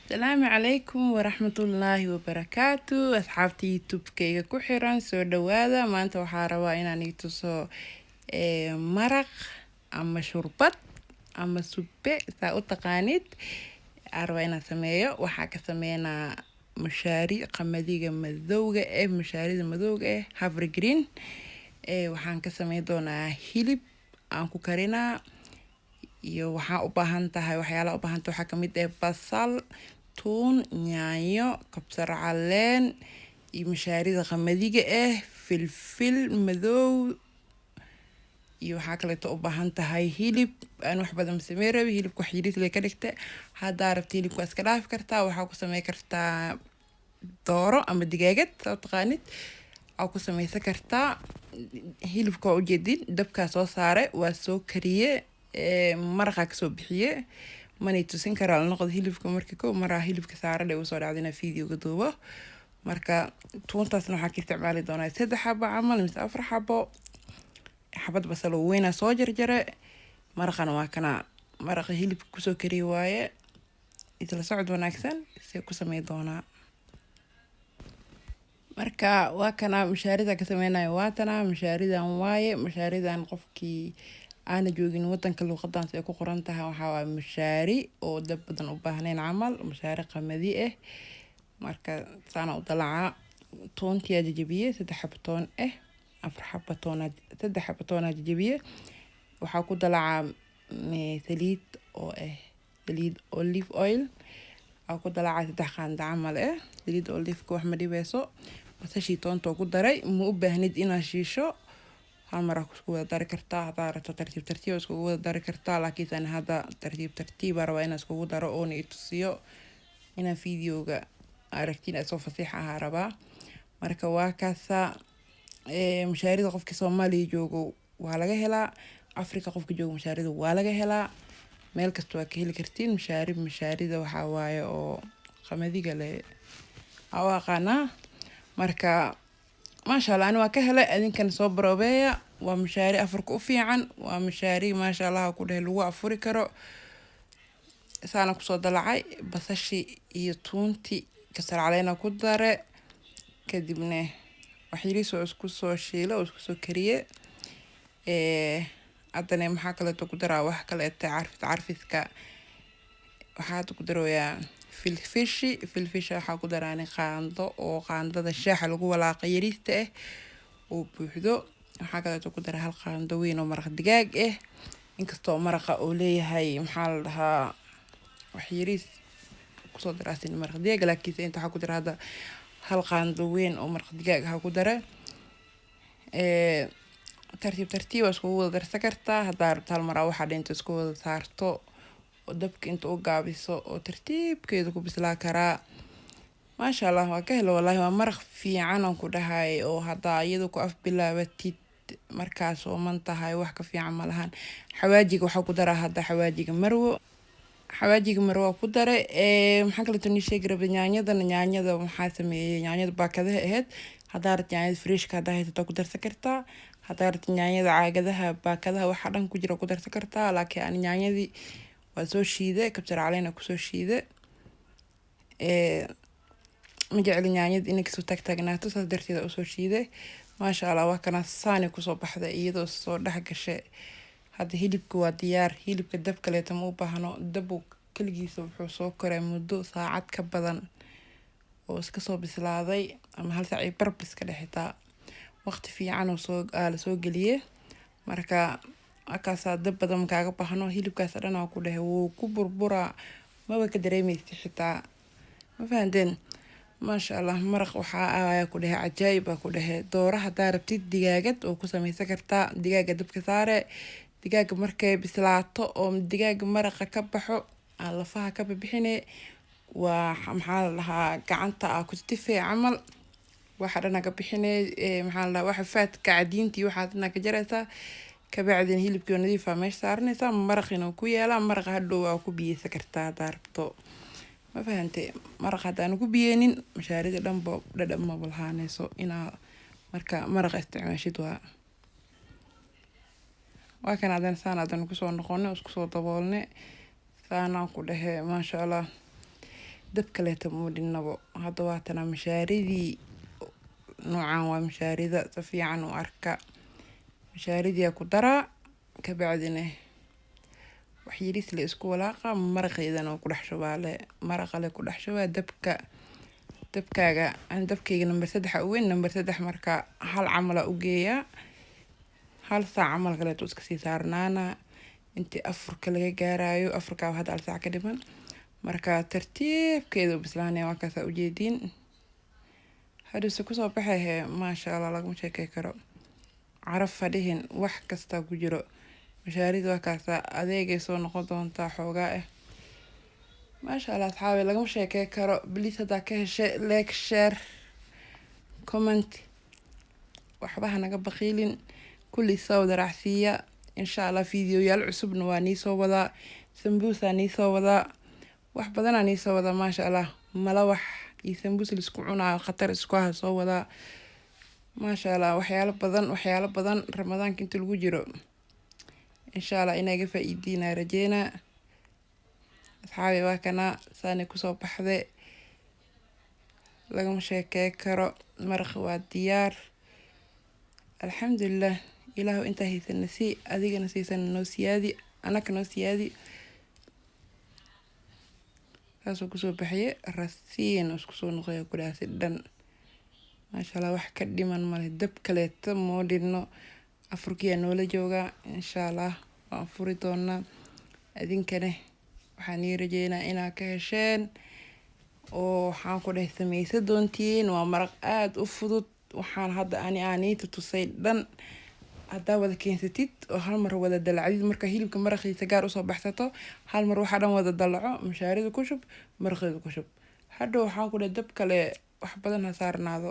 السلام عليكم ورحمة الله وبركاته أصحابتي يوتيوب كيغا كحيران سو دوادا ما أنت وحاروا إنا نيتوسو مرق أما شربت أما سوبة ساو تقانيت أروا إنا سميو وحاكا سمينا مشاري قمديغا مذوغة مشاري مذوغة هافر جرين وحان سمي دونا هيلب أنكو كارينا iyo waxa u baahan tahay waxyaalo u baahan tahay waxa kamid ah basal tuun yaanyo kabsar caleen iyo mashaarida qamadiga filfil madow iyo waxa kale oo u baahan tahay hilib aan wax badan sameeyo hilibku xiriis leh ka dhigta hadaa rabto hilibku iska dhaaf kartaa waxa ku sameey kartaa dooro ama digaagad oo taqaanid oo ku sameeysan kartaa hilibka u jeedin dabka soo saare waa soo kariye marqa ka soo bixiye manay tusin karaa noqod hilibka markii ko maraa hilibka saarade uu soo dhacdina fiidiyoga duubo marka tuuntaasna waxa ka isticmaali doonaa 3 xabo amal mise 4 xabo xabad basal oo weyn soo jarjare marqana waa kana marqa hilibka ku soo kariye waaye isla socod wanaagsan si ku sameey doonaa marka waa kana mashaarida ka sameeynayo waatana mashaaridan waaye mashaaridan qofkii أنا جوجين وطن كل وقتان سيكون قرنتها وحوا مشاري أو دب بدن أباهنين عمل مشاري قمدي مركا سنة وطلعة طون تيا جيبية تدحب طون أفرح بطون تدحب طون جيبية وحاكو طلعة ثليد أو ثليد أوليف أويل أو طلعة تدخن عمل ثليد أوليف كو أحمدي بيسو بس شي طون توكو داري مو أباهند إنا شيشو هل مرة كسكو داري كرتا دارتو ترتيب اسكو داري كرتا لكن أنا هذا ترتيب أروى اسكو دارو أوني تصيو هنا فيديو عرفتين أسوف فصيحة هربا مركا واكاسا مشاريد قفك صومالي جوجو وهلاجا هلا أفريقيا قفك جوجو مشاريد وهلاجا هلا ميل كستوا كهيل كرتين مشاريد وحواي أو خمدي قال أو قنا مركا ما شاء الله أنا وكهلا أذن كان صوب ربيع ومشاري أفرق أفيعا ومشاري ما شاء الله كله الوا أفريكرو سانا كصود العاي بس الشيء يطونتي كسر علينا كدرة كدبناه وحيريس واسكسو شيلا واسكسو كريه عدنا محاكلة كدرة وحكلة تعرفت ك وحاتو كدرة يا في الفيش حاكو دراني قاندو oo qaandada shaaxa lagu walaaqay yariista oo buuxdo waxa kale oo ku daray hal qaando weyn oo maraq digaag inkastoo maraqa uu leeyahay maxaa la dhahaa wax yariis ku soo daraasin maraq digaag laakiin inta waxa ku daray hada hal qaando weyn oo maraq digaag ha ku daray tartiib isku wada darsan kartaa hadaa rabto hal mar waxa dhinto isku wada saarto ودبك انت اوقابيسو او ترتيب كيدو كبسلا كرا ما شاء الله وكهل والله ومرخ في عنان كدهاي او هدا يدو كو اف بلاوتيد markaas oo mantahay wax ka fiican malahan xawaajiga waxa ku daraa hada xawaajiga marwo ku dare maxaa kale tani sheegay yaanyada waxaa sameeyay yaanyada baakadaha ahayd hada yaanyada fresh ka dahay ku darsan kartaa hada yaanyada caagadaha baakadaha waxa dhan ku jira ku darsan kartaa laakiin yaanyadii وسو شيده كبتر علينا كسو شيده مجعلين يعني إنك سو تاجناتو صدرتي ذا سو شيده ما شاء الله وكان الثاني كسو بحذا إيده سو دحق الشيء هذا هيلب كوا ديار هيلب كدب كله تمو بهنو دبو كل جيسو بحسو كره مدو ساعات كبدن وسكسو بسلاذي أما هل سعي بربس كده حتى وقت في عنو سوق سوق ليه مركا akaasa dab badan kaaga baxno hilibkaas dhan oo ku dhahay wuu ku burbura ma way ka dareemaysid xitaa ma fahanteen ma sha Allah maraq waxa ay ku dhahay ajaayib ku dhahay dooraha daarabtid digaagad oo ku sameeysan kartaa digaaga dabka saare digaaga markay bislaato oo digaaga maraqa ka baxo lafaha ka bixine waa maxaa laha gacanta ku tifay amal waxa dhan ka bixine maxaa la waxa faad ka cadiintii waxa dhan ka jaraysa كبعدين هي اللي بكون نظيفة مش صارني سام مرقنا وكويا لا مرق هدو أو كوبية سكرتها داربتو ما فهمتي مرق هذا أنا كوبيين مش هاريد لمبو لدم بالهاني سو إنا مرق استعمال شدوا وكان هذا إنسان هذا نكسو نقولنا وسكسو طبولنا فأنا كله ما شاء الله dab kaleeto muudinabo. Hadda waatana mashaaridii noocan waa mashaarida si fiican u arka. Mashaaridii ku daraa ka bacdina wax yariis la isku walaaqa maraqeedana ku dhex shubaale maraqale ku dhex shubaa dabkaaga aan dabkayga number 3 u weyn number 3 marka hal camal u geeya hal saac camal kale iska sii saarnaana intii afurka laga gaarayo afurka hadda hal saac ka dhiman marka tartiibkeedu bislaanay waa kaas u jeedin hadda ku soo baxay ma sha Allah lagu sheekay karo caraf fadhihin wax kasta ku jiro mashaarida waa kaas adeegay soo noqon doonta xoogaa ما شاء الله أصحابي لقم شيء كيكرو بليس هذا كهشة لايك شير كومنت وحبها نقب بخيلين كل صوت رعسية إن شاء الله فيديو يلعسب نواني صوبدا سمبوسة ني صوبدا وحبدنا ني صوبدا ما شاء الله ملوح يسمبوس الاسكوعنا خطر اسكوها صوبدا ما شاء الله وحيال بدن رمضان كنت الوجرو إن شاء الله إنا قفا إيدينا رجينا أصحابي واكنا ساني كسو بحذي لقم شيكي كرو مرخ والديار الحمد لله إلهو انت هيث النسي أذيك نسيسا النوسيادي أنا كنوسيادي كاسو كسو بحي رسين وسكسو نغيو كلها سدن ما شاء الله وحكا ديمان ماله دب كليت مودينو أفريقيا نولا جوغا إن شاء الله وأنفريتونا أذين كنه waxaan rajeynaa inaa ka hesheen oo waxaan ku dhex sameeyay doontiin waa maraq aad u fudud waxaan hadda ani tusay dhan hadda wada keensatid oo hal mar wada dalacid marka hilibka maraqiisa gaar u soo baxsato hal mar waxa dhan wada dalaco mashaarida ku shub maraqeeda ku shub hadda waxaan ku dhex dab kale wax badan ha saarnaado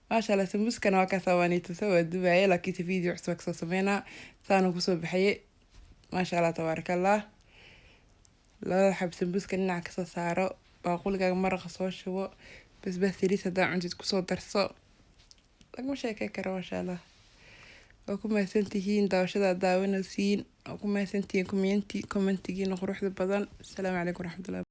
maasha Allah sambuskana waa ka sawaani tusay waa dubaay laakiin video cusub ka soo sameeyna saanu ku soo baxay maasha Allah tabarakallah لا حب سمبوسك إنك كسر باقول لك مرة خصوص شو بس لسه دا عندي كسر درسة لك مش هيك كرا ما شاء الله وكم ما سنتين دا وشدا دا ونسين وكم ما سنتين كومنتي نخرج البدن السلام عليكم ورحمة الله